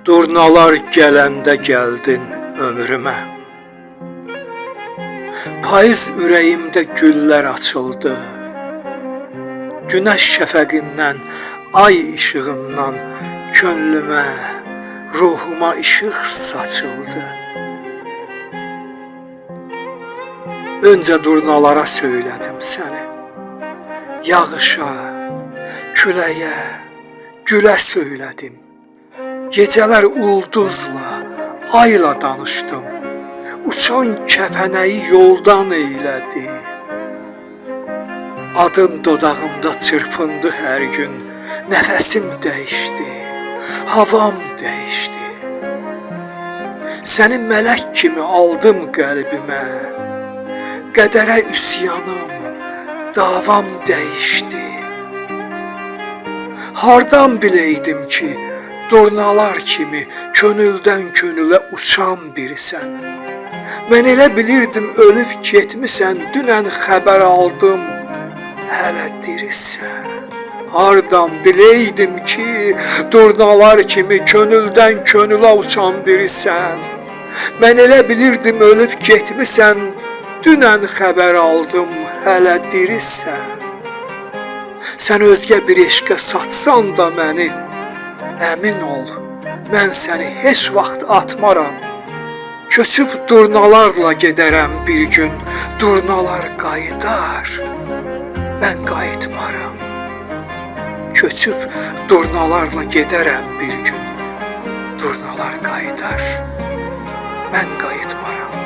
Durnalar gələndə gəldin ömrümə. Payız ürəyimdə güllər açıldı. Günəş şəfəqindən, ay işığından könlümə, ruhuma işıq saçıldı. Öncə durnalara söylədim səni. Yağışa, küləyə, gülə söylədim. Gecələr ulduzla, ayla danışdım. Uçan kəpənəyi yoldan eylədim. Adın dodağımda çırpındı hər gün. Nəfəsim dəyişdi, havam dəyişdi. Səni mələk kimi aldım qəlbimə. Qədərə üsyanım, davam dəyişdi. Hardan biləydim ki, durnalar kimi könüldən könülə uçan birisən. Mən elə bilirdim ölüb getmisən, dünən xəbər aldım, hələ dirisən. Hardan biləydim ki, durnalar kimi könüldən könülə uçan birisən. Mən elə bilirdim ölüb getmisən, dünən xəbər aldım, hələ dirisən. Sən özgə bir eşqə satsan da məni, əmin ol, mən səni heç vaxt atmaram. Köçüb durnalarla gedərəm bir gün, durnalar qayıdar, mən qayıtmaram. Köçüb durnalarla gedərəm bir gün, durnalar qayıdar, mən qayıtmaram.